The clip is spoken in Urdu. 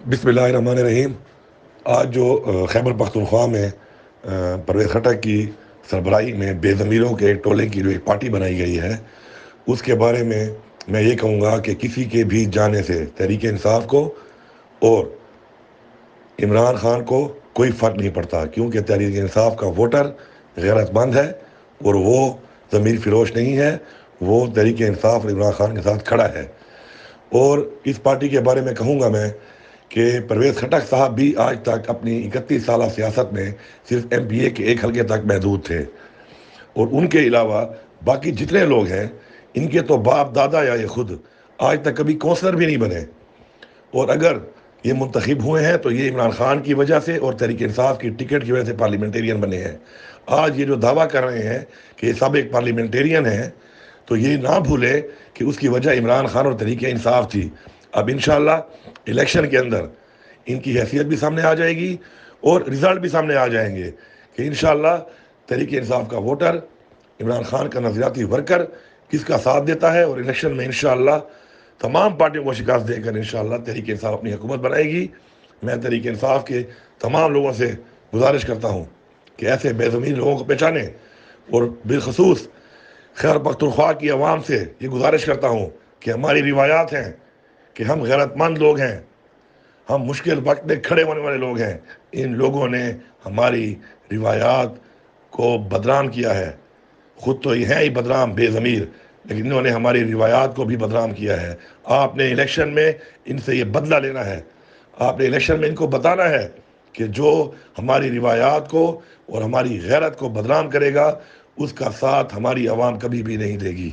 بسم اللہ الرحمن الرحیم۔ آج جو خیبر پختونخوا میں پرویز خٹک کی سربراہی میں بے ضمیروں کے ٹولے کی جو ایک پارٹی بنائی گئی ہے، اس کے بارے میں یہ کہوں گا کہ کسی کے بھی جانے سے تحریک انصاف کو اور عمران خان کو کوئی فرق نہیں پڑتا، کیونکہ تحریک انصاف کا ووٹر غیرت مند ہے اور وہ ضمیر فروش نہیں ہے، وہ تحریک انصاف اور عمران خان کے ساتھ کھڑا ہے۔ اور اس پارٹی کے بارے میں کہوں گا میں کہ پرویز خٹک صاحب بھی آج تک اپنی 31 سالہ سیاست میں صرف MPA کے ایک حلقے تک محدود تھے، اور ان کے علاوہ باقی جتنے لوگ ہیں ان کے تو باپ دادا یا یہ خود آج تک کبھی کونسلر بھی نہیں بنے، اور اگر یہ منتخب ہوئے ہیں تو یہ عمران خان کی وجہ سے اور تحریک انصاف کی ٹکٹ کی وجہ سے پارلیمنٹیرین بنے ہیں۔ آج یہ جو دعویٰ کر رہے ہیں کہ یہ سب ایک پارلیمنٹیرین ہیں، تو یہ نہ بھولے کہ اس کی وجہ عمران خان اور تحریک انصاف تھی۔ اب انشاءاللہ الیکشن کے اندر ان کی حیثیت بھی سامنے آ جائے گی اور رزلٹ بھی سامنے آ جائیں گے کہ انشاءاللہ تحریک انصاف کا ووٹر عمران خان کا نظریاتی ورکر کس کا ساتھ دیتا ہے، اور الیکشن میں انشاءاللہ تمام پارٹیوں کو شکست دے کر انشاءاللہ تحریک انصاف اپنی حکومت بنائے گی۔ میں تحریک انصاف کے تمام لوگوں سے گزارش کرتا ہوں کہ ایسے بے ضمیر لوگوں کو پہچانیں، اور بالخصوص خیبر پختونخوا کی عوام سے یہ گزارش کرتا ہوں کہ ہماری روایات ہیں کہ ہم غیرت مند لوگ ہیں، ہم مشکل وقت میں کھڑے ہونے والے لوگ ہیں۔ ان لوگوں نے ہماری روایات کو بدنام کیا ہے، خود تو یہ ہیں ہی بدنام بے ضمیر، لیکن انہوں نے ہماری روایات کو بھی بدنام کیا ہے۔ آپ نے الیکشن میں ان سے یہ بدلہ لینا ہے، آپ نے الیکشن میں ان کو بتانا ہے کہ جو ہماری روایات کو اور ہماری غیرت کو بدنام کرے گا اس کا ساتھ ہماری عوام کبھی بھی نہیں دے گی۔